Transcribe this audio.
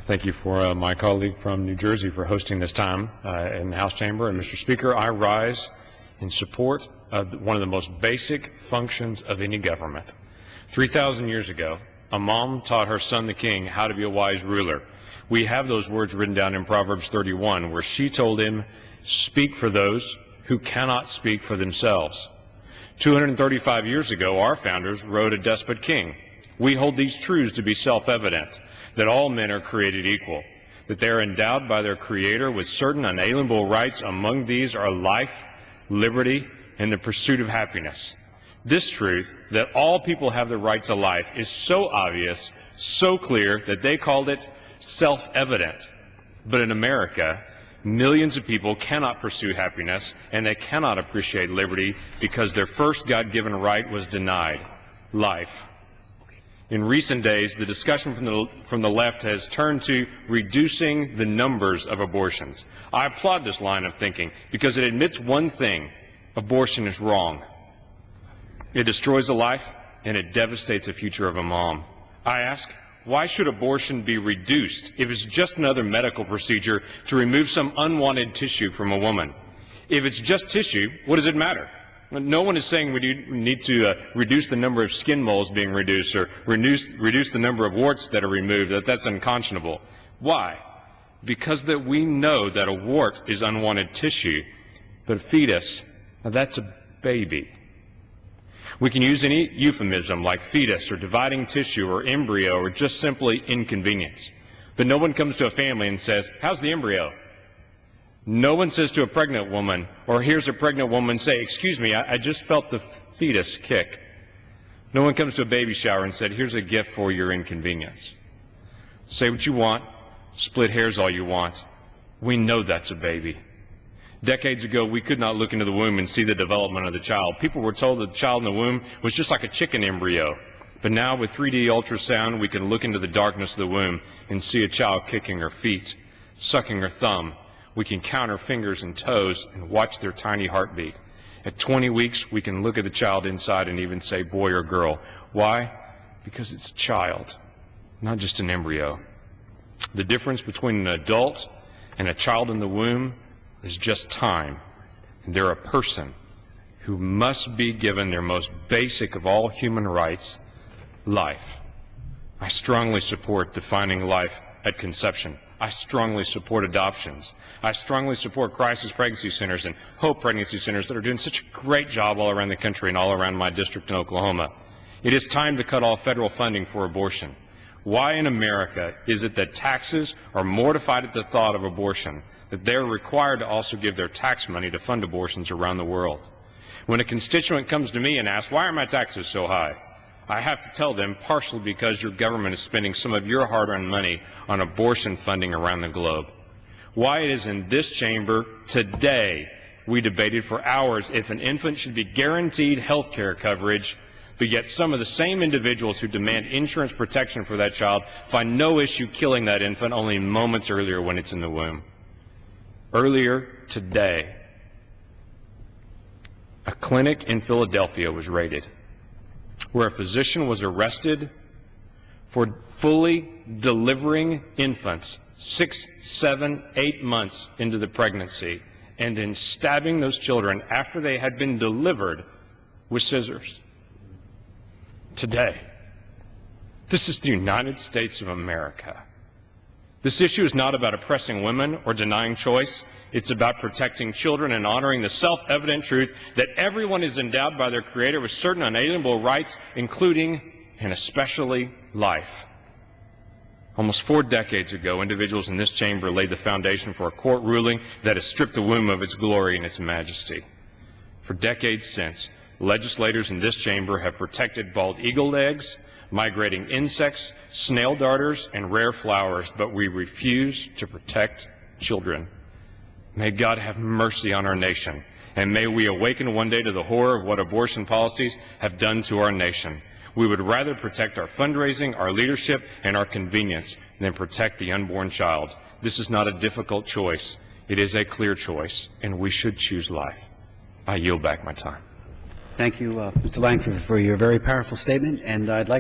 Thank you for my colleague from New Jersey for hosting this time in the House chamber. And Mr. Speaker, I rise in support of one of the most basic functions of any government. 3,000 years ago, a mom taught her son, the king, how to be a wise ruler. We have those words written down in Proverbs 31, where she told him, speak for those who cannot speak for themselves. 235 years ago, our founders wrote a despot king. We hold these truths to be self-evident, that all men are created equal, that they are endowed by their Creator with certain unalienable rights. Among these are life, liberty, and the pursuit of happiness. This truth, that all people have the right to life, is so obvious, so clear, that they called it self-evident. But in America, millions of people cannot pursue happiness, and they cannot appreciate liberty because their first God-given right was denied: life. In recent days, the discussion from the left has turned to reducing the numbers of abortions. I applaud this line of thinking because it admits one thing: abortion is wrong. It destroys a life, and it devastates the future of a mom. I ask, why should abortion be reduced if it's just another medical procedure to remove some unwanted tissue from a woman? If it's just tissue, what does it matter? No one is saying we need to reduce the number of skin moles being reduced or reduce the number of warts that are removed. That's unconscionable. Why? Because that we know that a wart is unwanted tissue, but a fetus, that's a baby. We can use any euphemism like fetus or dividing tissue or embryo or just simply inconvenience. But no one comes to a family and says, how's the embryo? No one says to a pregnant woman, or hears a pregnant woman say, excuse me, I just felt the fetus kick. No one comes to a baby shower and said, here's a gift for your inconvenience. Say what you want, split hairs all you want. We know that's a baby. Decades ago, we could not look into the womb and see the development of the child. People were told that the child in the womb was just like a chicken embryo. But now with 3D ultrasound, we can look into the darkness of the womb and see a child kicking her feet, sucking her thumb. We can count her fingers and toes and watch their tiny heartbeat. At 20 weeks, we can look at the child inside and even say boy or girl. Why? Because it's a child, not just an embryo. The difference between an adult and a child in the womb is just time. And they're a person who must be given their most basic of all human rights, life. I strongly support defining life at conception. I strongly support adoptions. I strongly support crisis pregnancy centers and hope pregnancy centers that are doing such a great job all around the country and all around my district in Oklahoma. It is time to cut off federal funding for abortion. Why in America is it that taxes are mortified at the thought of abortion, that they're required to also give their tax money to fund abortions around the world? When a constituent comes to me and asks, why are my taxes so high? I have to tell them, partially because your government is spending some of your hard-earned money on abortion funding around the globe. Why it is in this chamber today we debated for hours if an infant should be guaranteed health care coverage, but yet some of the same individuals who demand insurance protection for that child find no issue killing that infant only moments earlier when it's in the womb. Earlier today, a clinic in Philadelphia was raided, where a physician was arrested for fully delivering infants 6, 7, 8 months into the pregnancy and then stabbing those children after they had been delivered with scissors. Today, this is the United States of America. This issue is not about oppressing women or denying choice. It's about protecting children and honoring the self-evident truth that everyone is endowed by their Creator with certain unalienable rights, including and especially life. Almost 4 decades ago, individuals in this chamber laid the foundation for a court ruling that has stripped the womb of its glory and its majesty. For decades since, legislators in this chamber have protected bald eagle eggs, migrating insects, snail darters, and rare flowers, but we refuse to protect children. May God have mercy on our nation, and may we awaken one day to the horror of what abortion policies have done to our nation. We would rather protect our fundraising, our leadership, and our convenience than protect the unborn child. This is not a difficult choice. It is a clear choice, and we should choose life. I yield back my time. Thank you, Mr. Lankford, for your very powerful statement, and I'd like